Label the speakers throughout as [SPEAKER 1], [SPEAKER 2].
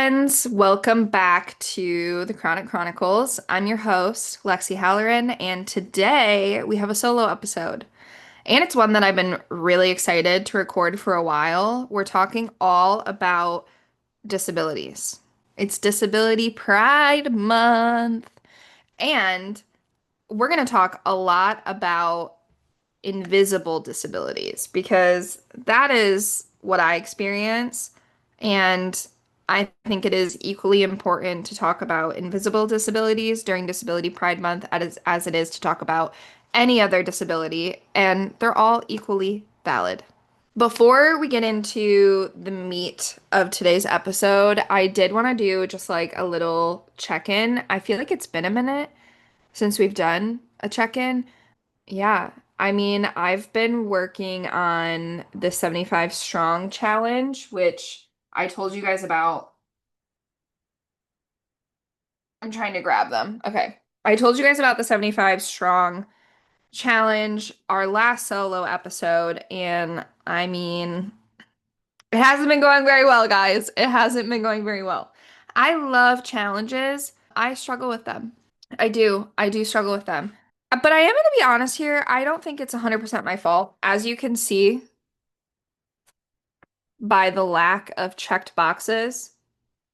[SPEAKER 1] friends. Welcome back to the Chronic Chronicles. I'm your host, Lexy Halloran, and today we have a solo episode. And it's one that I've been really excited to record for a while. We're talking all about disabilities. It's Disability Pride Month, and we're going to talk a lot about invisible disabilities because that is what I experience. And I think it is equally important to talk about invisible disabilities during Disability Pride Month as it is to talk about any other disability, and they're all equally valid. Before we get into the meat of today's episode, I did want to do just like a little check-in. I feel like it's been a minute since we've done a check-in. Yeah, I mean, I've been working on the 75 strong challenge, which I told you guys about. I'm trying to grab them. Okay. I told you guys about the 75 strong challenge, our last solo episode, and I mean, it hasn't been going very well, guys. It hasn't been going very well. I love challenges. I struggle with them. I do. I do struggle with them. But I am going to be honest here. I don't think it's 100% my fault. As you can see, by the lack of checked boxes.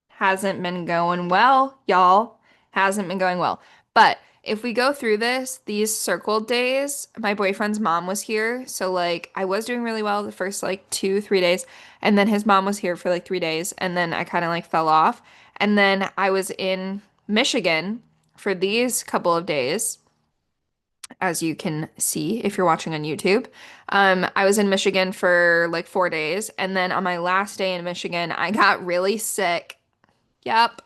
[SPEAKER 1] Hasn't been going well, y'all. Hasn't been going well. But if we go through this, these circled days, my boyfriend's mom was here. So, like, I was doing really well the first, like, 2, 3 days. And then his mom was here for, like, 3 days. And then I kind of, like, fell off. And then I was in Michigan for these couple of days, as you can see if you're watching on YouTube. I was in Michigan for like 4 days, and then on my last day in Michigan, I got really sick. Yep.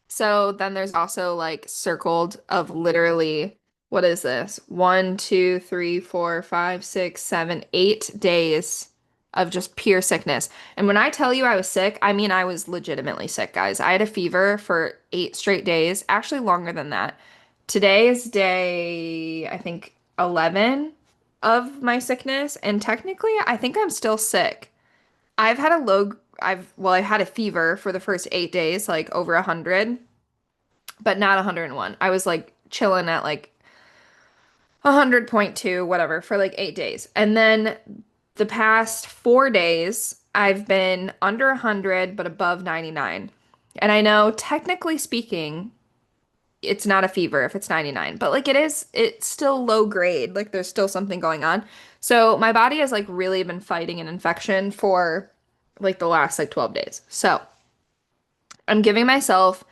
[SPEAKER 1] So then there's also like circled of literally, what is this? 1, 2, 3, 4, 5, 6, 7, 8 days of just pure sickness. And when I tell you I was sick, I mean I was legitimately sick, guys. I had a fever for 8 straight days, actually longer than that. Today is day, I think, 11 of my sickness, and technically I think I'm still sick. I've had a low, I had a fever for the first 8 days, like over 100, but not 101. I was like chilling at like 100.2, whatever, for like 8 days. And then the past 4 days, I've been under 100, but above 99. And I know, technically speaking, it's not a fever if it's 99, but like it's still low grade. Like there's still something going on. So my body has like really been fighting an infection for like the last like 12 days. So I'm giving myself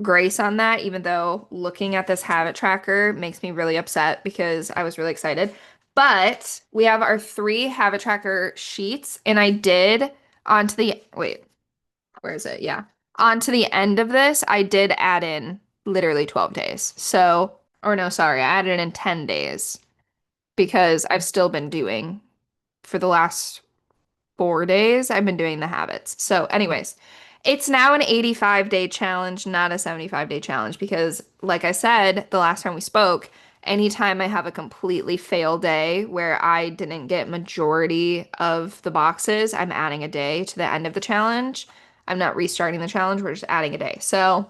[SPEAKER 1] grace on that, even though looking at this habit tracker makes me really upset because I was really excited. But we have our 3 habit tracker sheets, and I did onto the, wait, where is it? Yeah. Onto the end of this, I did add in literally 12 days. So, or no, sorry, I added in 10 days because I've still been doing for the last 4 days, I've been doing the habits. So, anyways, it's now an 85-day challenge, not a 75-day challenge, because, like I said, the last time we spoke, anytime I have a completely fail day where I didn't get majority of the boxes, I'm adding a day to the end of the challenge. I'm not restarting the challenge, we're just adding a day. So,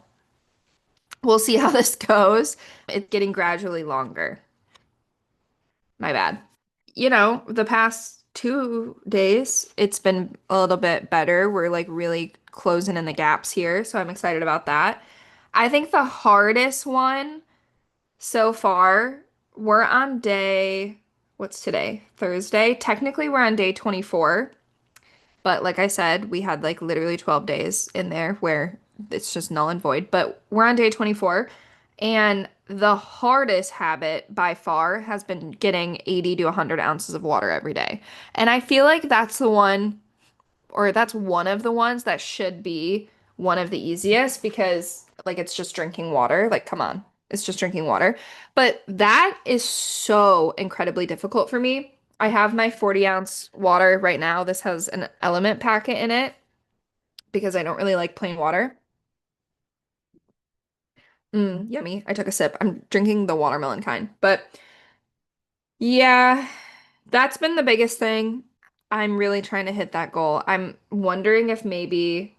[SPEAKER 1] we'll see how this goes. It's getting gradually longer. My bad. The past 2 days, it's been a little bit better. We're like really closing in the gaps here, so I'm excited about that. I think the hardest one so far, we're on day, what's today? Thursday. Technically, we're on day 24, but like I said, we had like literally 12 days in there where it's just null and void. But we're on day 24, and the hardest habit by far has been getting 80 to 100 ounces of water every day. And I feel like that's the one, or that's one of the ones that should be one of the easiest because, like, it's just drinking water. Like, come on, it's just drinking water. But that is so incredibly difficult for me. I have my 40-ounce water right now. This has an element packet in it because I don't really like plain water. Yummy. I took a sip. I'm drinking the watermelon kind. But yeah, that's been the biggest thing. I'm really trying to hit that goal. I'm wondering if maybe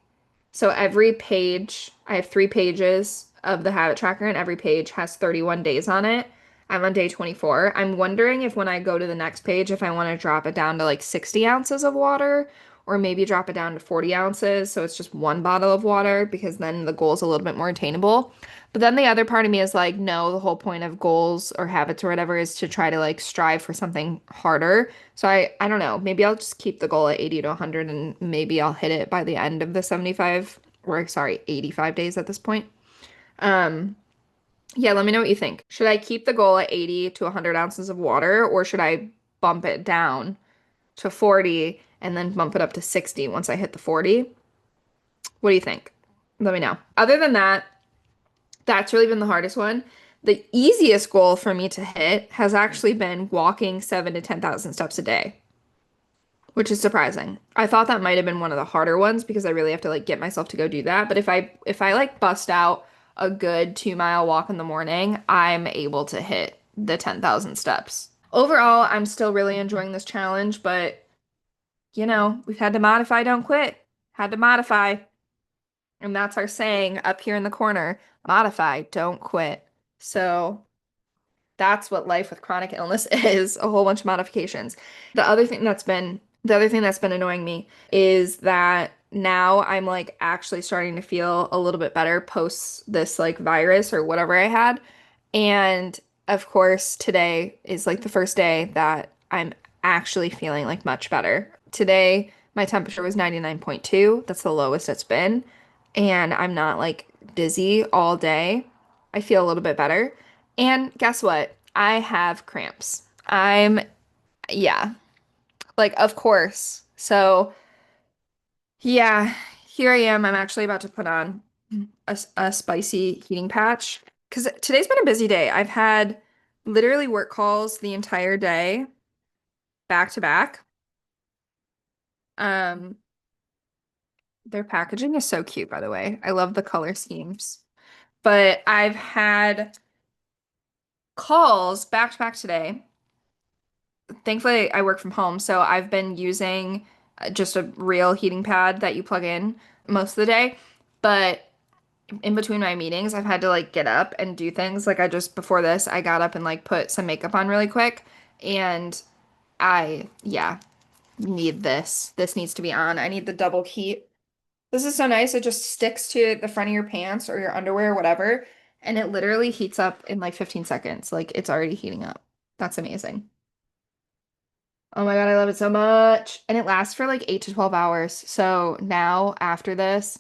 [SPEAKER 1] So every page, I have 3 pages of the habit tracker, and every page has 31 days on it. I'm on day 24. I'm wondering if when I go to the next page, if I want to drop it down to like 60 ounces of water, or maybe drop it down to 40 ounces. So it's just one bottle of water, because then the goal is a little bit more attainable. But then the other part of me is like, no, the whole point of goals or habits or whatever is to try to like strive for something harder. So I don't know. Maybe I'll just keep the goal at 80 to 100, and maybe I'll hit it by the end of the 75, or sorry, 85 days at this point. Um, yeah, let me know what you think. Should I keep the goal at 80 to 100 ounces of water, or should I bump it down to 40 and then bump it up to 60 once I hit the 40? What do you think? Let me know. Other than that, that's really been the hardest one. The easiest goal for me to hit has actually been walking 7 to 10,000 steps a day, which is surprising. I thought that might have been one of the harder ones because I really have to like get myself to go do that. But if I like bust out a good 2 mile walk in the morning, I'm able to hit the 10,000 steps. Overall, I'm still really enjoying this challenge, but we've had to modify, don't quit. Had to modify. And that's our saying up here in the corner. Modify, don't quit. So that's what life with chronic illness is, a whole bunch of modifications. The other thing that's been annoying me is that now I'm like actually starting to feel a little bit better post this like virus or whatever I had. And of course, today is like the first day that I'm actually feeling like much better. Today, my temperature was 99.2. That's the lowest it's been. And I'm not like dizzy all day. I feel a little bit better. And guess what? I have cramps. Yeah, like, of course. So, yeah, here I am. I'm actually about to put on a spicy heating patch because today's been a busy day. I've had literally work calls the entire day, back to back. Um, their packaging is so cute, by the way. I love the color schemes. But I've had calls back to back today. Thankfully, I work from home, so I've been using just a real heating pad that you plug in most of the day. But in between my meetings, I've had to like get up and do things. Like before this, I got up and like put some makeup on really quick. And yeah, need this. This needs to be on. I need the double heat. This is so nice. It just sticks to the front of your pants or your underwear or whatever. And it literally heats up in like 15 seconds. Like it's already heating up. That's amazing. Oh my God, I love it so much. And it lasts for like 8 to 12 hours. So now after this,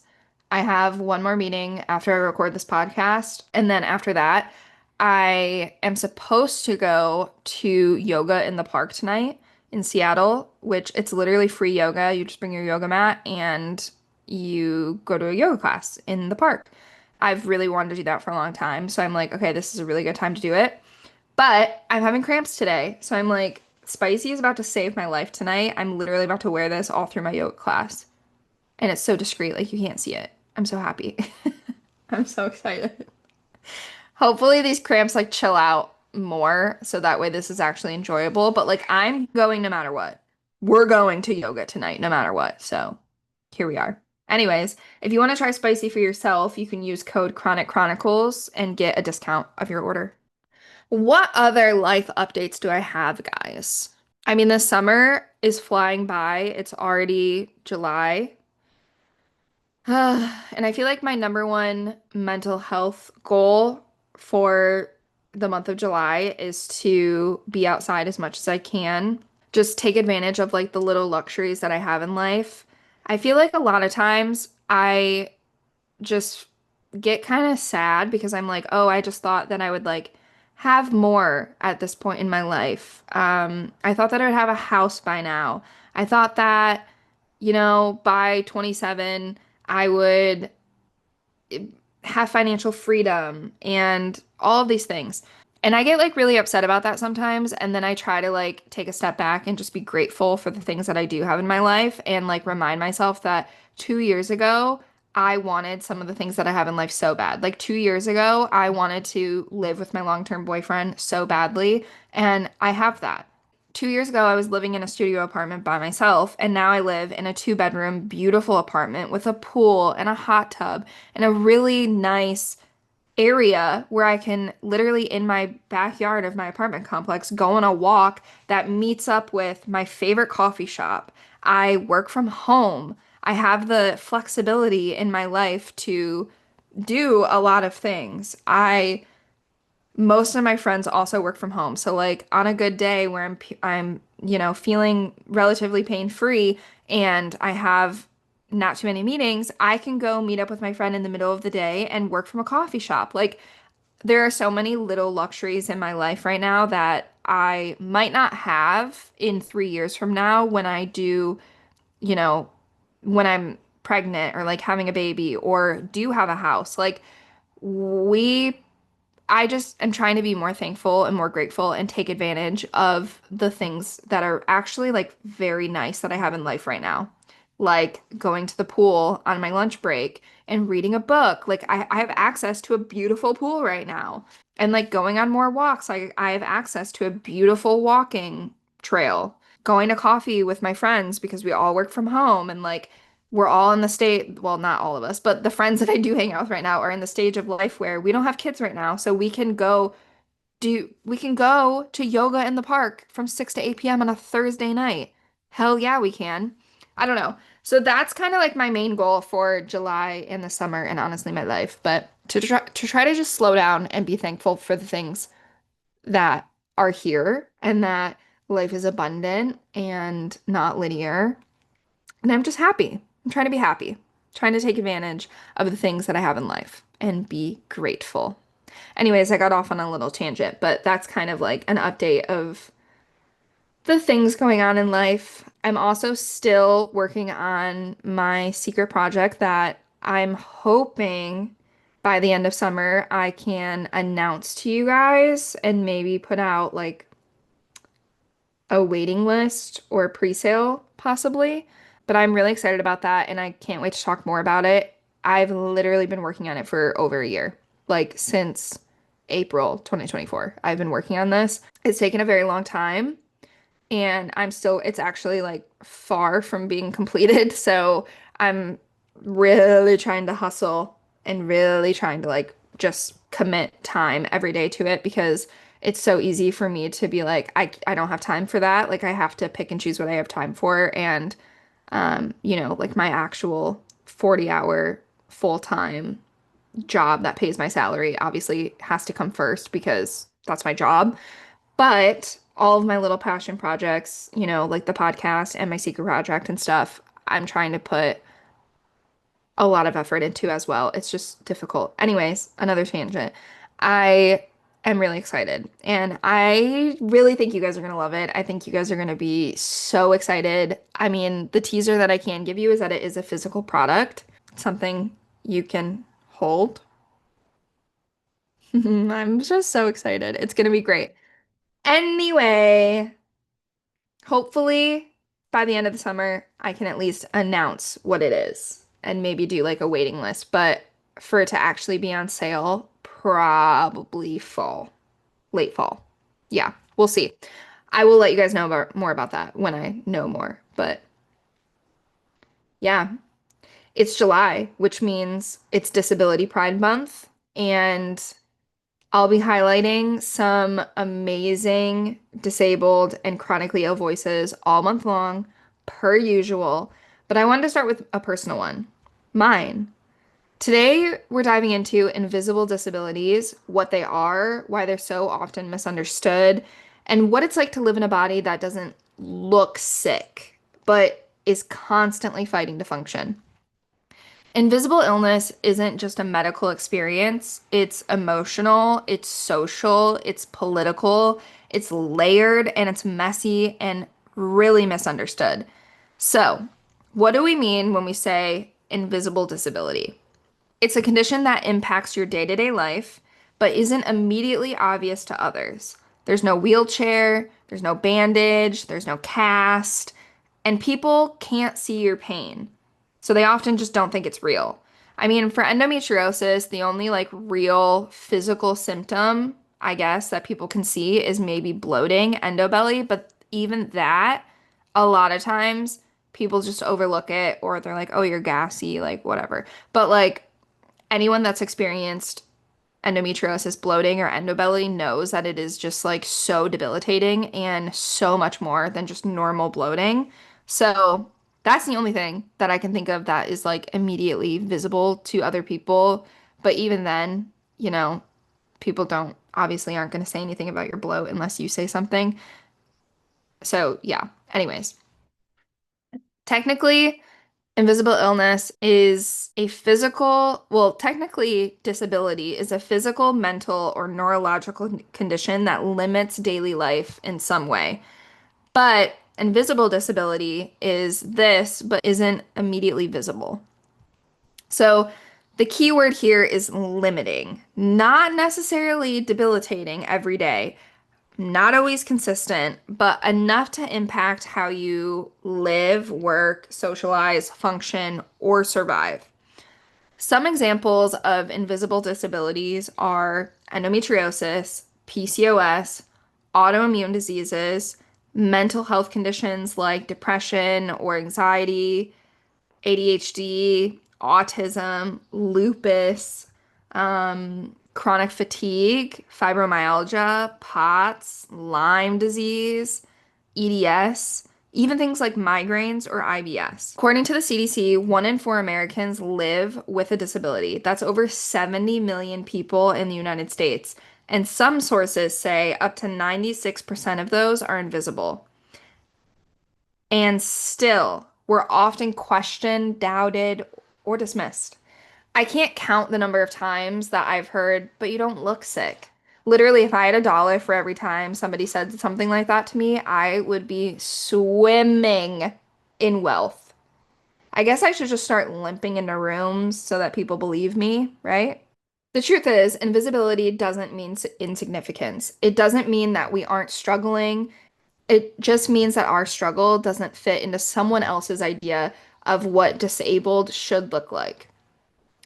[SPEAKER 1] I have one more meeting after I record this podcast. And then after that, I am supposed to go to yoga in the park tonight in Seattle, which it's literally free yoga. You just bring your yoga mat and you go to a yoga class in the park. I've really wanted to do that for a long time. So I'm like, okay, this is a really good time to do it. But I'm having cramps today. So I'm like, Spicy is about to save my life tonight. I'm literally about to wear this all through my yoga class. And it's so discreet, like you can't see it. I'm so happy. I'm so excited. Hopefully these cramps like chill out more so that way this is actually enjoyable. But like I'm going no matter what. We're going to yoga tonight, no matter what. So here we are. Anyways, if you want to try spicy for yourself, you can use code ChronicChronicles and get a discount of your order. What other life updates do I have, guys? I mean, the summer is flying by. It's already July. And I feel like my number one mental health goal for the month of July is to be outside as much as I can. Just take advantage of like the little luxuries that I have in life. I feel like a lot of times I just get kind of sad because I'm like, oh, I just thought that I would like have more at this point in my life. I thought that I would have a house by now. I thought that, by 27, I would have financial freedom and all of these things. And I get like really upset about that sometimes. And then I try to like take a step back and just be grateful for the things that I do have in my life and like remind myself that 2 years ago, I wanted some of the things that I have in life so bad. Like 2 years ago, I wanted to live with my long-term boyfriend so badly. And I have that. 2 years ago, I was living in a studio apartment by myself, and now I live in a two-bedroom, beautiful apartment with a pool and a hot tub and a really nice area where I can literally in my backyard of my apartment complex go on a walk that meets up with my favorite coffee shop. I work from home. I have the flexibility in my life to do a lot of things. I Most of my friends also work from home. So like on a good day where I'm feeling relatively pain-free and I have not too many meetings, I can go meet up with my friend in the middle of the day and work from a coffee shop. Like there are so many little luxuries in my life right now that I might not have in 3 years from now when I do, you know, when I'm pregnant or like having a baby or do have a house. Like we I just am trying to be more thankful and more grateful and take advantage of the things that are actually like very nice that I have in life right now. Like going to the pool on my lunch break and reading a book. Like I have access to a beautiful pool right now. And like going on more walks. I have access to a beautiful walking trail. Going to coffee with my friends because we all work from home and like we're all in the state, well, not all of us, but the friends that I do hang out with right now are in the stage of life where we don't have kids right now, so we can go to yoga in the park from 6 to 8 p.m. on a Thursday night. Hell yeah, we can. I don't know. So that's kind of like my main goal for July and the summer and honestly my life, but to try to just slow down and be thankful for the things that are here and that life is abundant and not linear and I'm just happy. I'm trying to be happy, trying to take advantage of the things that I have in life and be grateful. Anyways, I got off on a little tangent, but that's kind of like an update of the things going on in life. I'm also still working on my secret project that I'm hoping by the end of summer I can announce to you guys and maybe put out like a waiting list or pre-sale possibly. But I'm really excited about that and I can't wait to talk more about it. I've literally been working on it for over a year, like since April 2024. I've been working on this. It's taken a very long time and it's actually like far from being completed. So I'm really trying to hustle and really trying to like just commit time every day to it because it's so easy for me to be like, I don't have time for that. Like I have to pick and choose what I have time for. And, like my actual 40-hour full-time job that pays my salary obviously has to come first because that's my job. But all of my little passion projects, like the podcast and my secret project and stuff, I'm trying to put a lot of effort into as well. It's just difficult. Anyways, another tangent. I am really excited and I really think you guys are going to love it. I think you guys are going to be so excited. I mean, the teaser that I can give you is that it is a physical product, something you can hold. I'm just so excited. It's going to be great. Anyway, hopefully by the end of the summer, I can at least announce what it is and maybe do like a waiting list. But for it to actually be on sale, probably fall, late fall. Yeah, we'll see. I will let you guys know more about that when I know more. But yeah, it's July, which means it's Disability Pride Month. And I'll be highlighting some amazing disabled and chronically ill voices all month long, per usual. But I wanted to start with a personal one, mine. Today, we're diving into invisible disabilities, what they are, why they're so often misunderstood, and what it's like to live in a body that doesn't look sick, but is constantly fighting to function. Invisible illness isn't just a medical experience, it's emotional, it's social, it's political, it's layered, and it's messy and really misunderstood. So, what do we mean when we say invisible disability? It's a condition that impacts your day-to-day life, but isn't immediately obvious to others. There's no wheelchair, there's no bandage, there's no cast, and people can't see your pain. So they often just don't think it's real. I mean, for endometriosis, the only like real physical symptom, I guess, that people can see is maybe bloating, endobelly, but even that, a lot of times people just overlook it or they're like, oh, you're gassy, like whatever. But like anyone that's experienced endometriosis, bloating, or endobelly knows that it is just like so debilitating and so much more than just normal bloating. So that's the only thing that I can think of that is like immediately visible to other people. But even then, you know, people don't obviously aren't going to say anything about your bloat unless you say something. So yeah, anyways, technically, invisible illness is a physical, well, technically, disability is a physical, mental, or neurological condition that limits daily life in some way. But invisible disability is this, but isn't immediately visible. So the key word here is limiting, not necessarily debilitating every day, not always consistent, but enough to impact how you live, work, socialize, function, or survive. Some examples of invisible disabilities are endometriosis, PCOS, autoimmune diseases, mental health conditions like depression or anxiety, ADHD, autism, lupus, chronic fatigue, fibromyalgia, POTS, Lyme disease, EDS, even things like migraines or IBS. According to the CDC, 1 in 4 Americans live with a disability. That's over 70 million people in the United States. And some sources say up to 96% of those are invisible. And still, we're often questioned, doubted, or dismissed. I can't count the number of times that I've heard, but you don't look sick. Literally, if I had $1 for every time somebody said something like that to me, I would be swimming in wealth. I guess I should just start limping into rooms so that people believe me, right? The truth is, invisibility doesn't mean insignificance. It doesn't mean that we aren't struggling. It just means that our struggle doesn't fit into someone else's idea of what disabled should look like.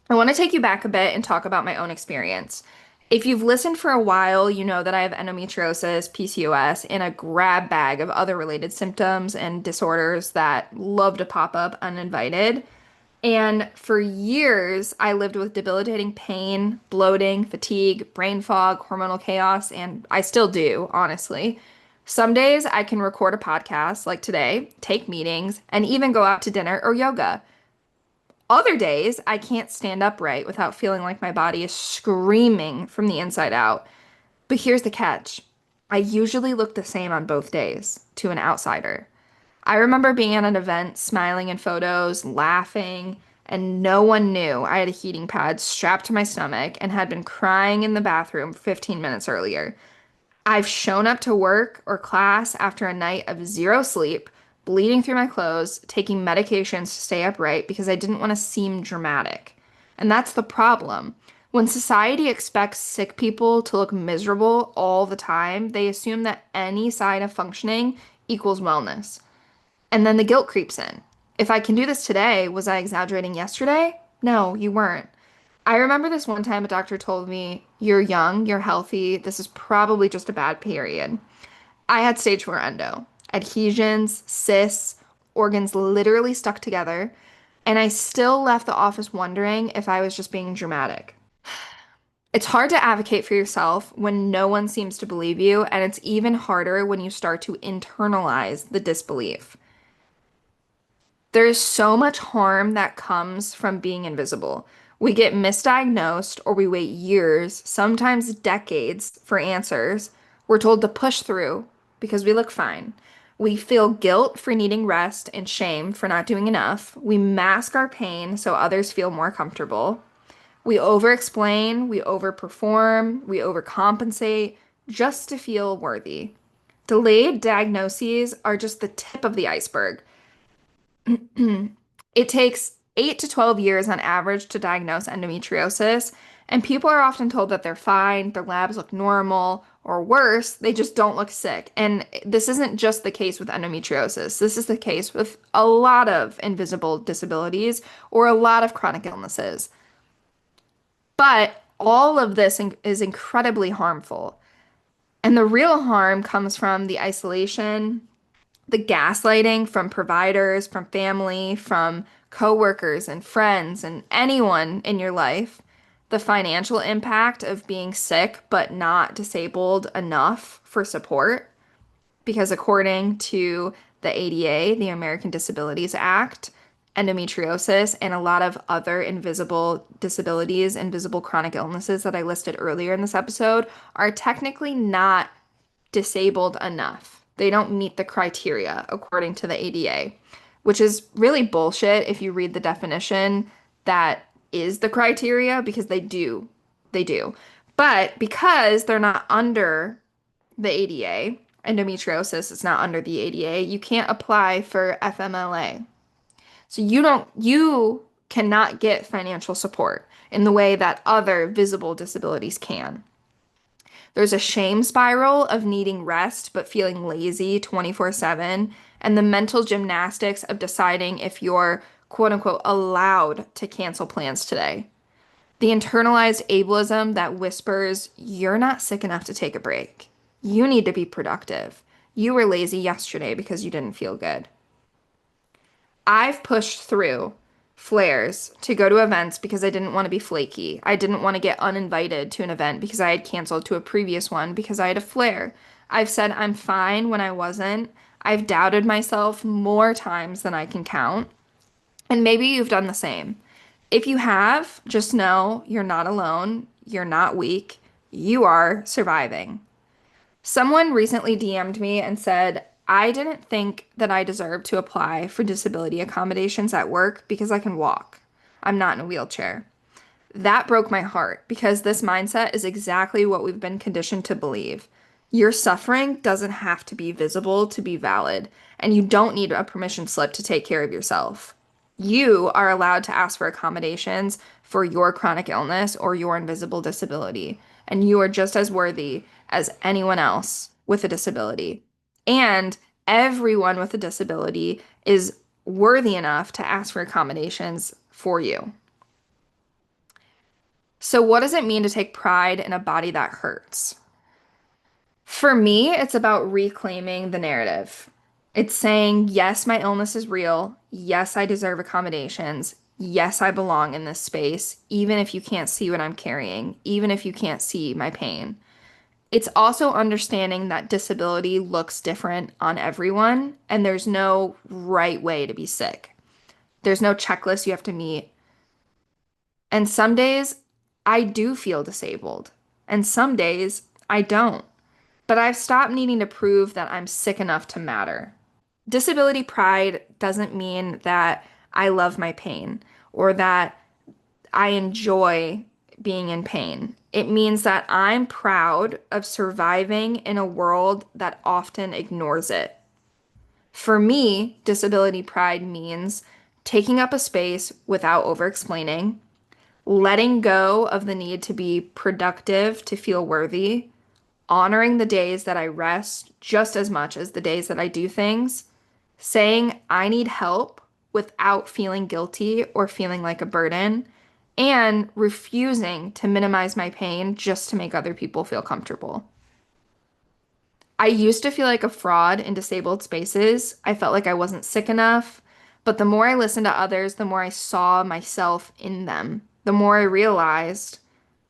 [SPEAKER 1] I want to take you back a bit and talk about my own experience. If you've listened for a while, you know that I have endometriosis, PCOS, and a grab bag of other related symptoms and disorders that love to pop up uninvited. And for years, I lived with debilitating pain, bloating, fatigue, brain fog, hormonal chaos, and I still do, honestly. Some days I can record a podcast like today, take meetings, and even go out to dinner or yoga. Other days, I can't stand upright without feeling like my body is screaming from the inside out. But here's the catch. I usually look the same on both days to an outsider. I remember being at an event, smiling in photos, laughing, and no one knew I had a heating pad strapped to my stomach and had been crying in the bathroom 15 minutes earlier. I've shown up to work or class after a night of zero sleep, bleeding through my clothes, taking medications to stay upright because I didn't want to seem dramatic. And that's the problem. When society expects sick people to look miserable all the time, they assume that any sign of functioning equals wellness. And then the guilt creeps in. If I can do this today, was I exaggerating yesterday? No, you weren't. I remember this one time a doctor told me, you're young, you're healthy, this is probably just a bad period. I had stage 4 endo, adhesions, cysts, organs literally stuck together, and I still left the office wondering if I was just being dramatic. It's hard to advocate for yourself when no one seems to believe you, and it's even harder when you start to internalize the disbelief. There's so much harm that comes from being invisible. We get misdiagnosed or we wait years, sometimes decades, for answers. We're told to push through because we look fine. We feel guilt for needing rest and shame for not doing enough. We mask our pain so others feel more comfortable. We over-explain, we overperform, we overcompensate just to feel worthy. Delayed diagnoses are just the tip of the iceberg. It takes 8 to 12 years on average to diagnose endometriosis, and people are often told that they're fine, their labs look normal, or worse, they just don't look sick. And this isn't just the case with endometriosis. This is the case with a lot of invisible disabilities or a lot of chronic illnesses. But all of this is incredibly harmful. And the real harm comes from the isolation, The gaslighting from providers, from family, from coworkers and friends and anyone in your life, the financial impact of being sick but not disabled enough for support, because according to the ADA, the American Disabilities Act, endometriosis and a lot of other invisible disabilities, invisible chronic illnesses that I listed earlier in this episode are technically not disabled enough. They don't meet the criteria according to the ADA, which is really bullshit if you read the definition that is the criteria, because they do. They do. But because they're not under the ADA, endometriosis is not under the ADA, you can't apply for FMLA. So you cannot get financial support in the way that other visible disabilities can. There's a shame spiral of needing rest but feeling lazy 24/7, and the mental gymnastics of deciding if you're quote unquote allowed to cancel plans today. The internalized ableism that whispers, you're not sick enough to take a break. You need to be productive. You were lazy yesterday because you didn't feel good. I've pushed through flares to go to events because I didn't want to be flaky. I didn't want to get uninvited to an event because I had canceled to a previous one because I had a flare. I've said I'm fine when I wasn't. I've doubted myself more times than I can count. And maybe you've done the same. If you have, just know you're not alone. You're not weak. You are surviving. Someone recently DM'd me and said, I didn't think that I deserved to apply for disability accommodations at work because I can walk. I'm not in a wheelchair. That broke my heart because this mindset is exactly what we've been conditioned to believe. Your suffering doesn't have to be visible to be valid, and you don't need a permission slip to take care of yourself. You are allowed to ask for accommodations for your chronic illness or your invisible disability, and you are just as worthy as anyone else with a disability. And everyone with a disability is worthy enough to ask for accommodations for you. So, what does it mean to take pride in a body that hurts? For me, it's about reclaiming the narrative. It's saying, yes, my illness is real. Yes, I deserve accommodations. Yes, I belong in this space, even if you can't see what I'm carrying, even if you can't see my pain. It's also understanding that disability looks different on everyone, and there's no right way to be sick. There's no checklist you have to meet. And some days I do feel disabled, and some days I don't. But I've stopped needing to prove that I'm sick enough to matter. Disability pride doesn't mean that I love my pain or that I enjoy being in pain. It means that I'm proud of surviving in a world that often ignores it. For me, disability pride means taking up a space without over-explaining, letting go of the need to be productive to feel worthy, honoring the days that I rest just as much as the days that I do things, saying I need help without feeling guilty or feeling like a burden, and refusing to minimize my pain just to make other people feel comfortable. I used to feel like a fraud in disabled spaces. I felt like I wasn't sick enough, but the more I listened to others, the more I saw myself in them. The more I realized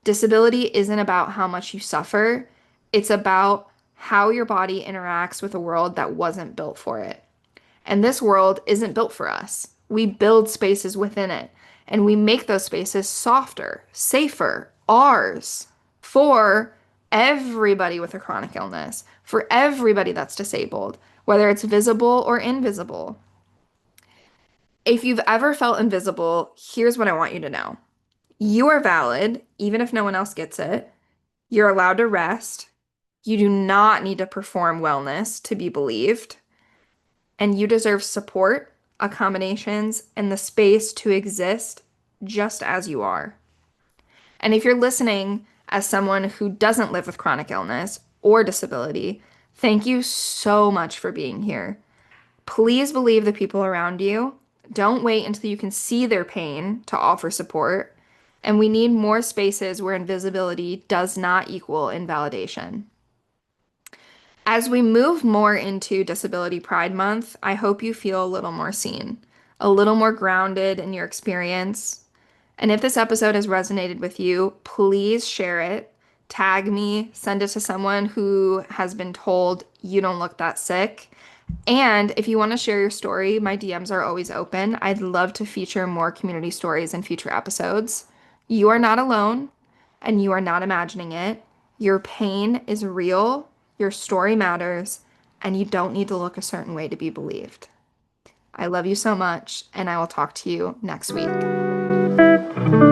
[SPEAKER 1] disability isn't about how much you suffer, it's about how your body interacts with a world that wasn't built for it. And this world isn't built for us. We build spaces within it, and we make those spaces softer, safer, ours, for everybody with a chronic illness, for everybody that's disabled, whether it's visible or invisible. If you've ever felt invisible, here's what I want you to know. You are valid, even if no one else gets it. You're allowed to rest. You do not need to perform wellness to be believed. And you deserve support, accommodations, and the space to exist just as you are. And if you're listening as someone who doesn't live with chronic illness or disability, thank you so much for being here. Please believe the people around you. Don't wait until you can see their pain to offer support. And we need more spaces where invisibility does not equal invalidation. As we move more into Disability Pride Month, I hope you feel a little more seen, a little more grounded in your experience. And if this episode has resonated with you, please share it, tag me, send it to someone who has been told you don't look that sick. And if you want to share your story, my DMs are always open. I'd love to feature more community stories in future episodes. You are not alone, and you are not imagining it. Your pain is real, your story matters, and you don't need to look a certain way to be believed. I love you so much, and I will talk to you next week.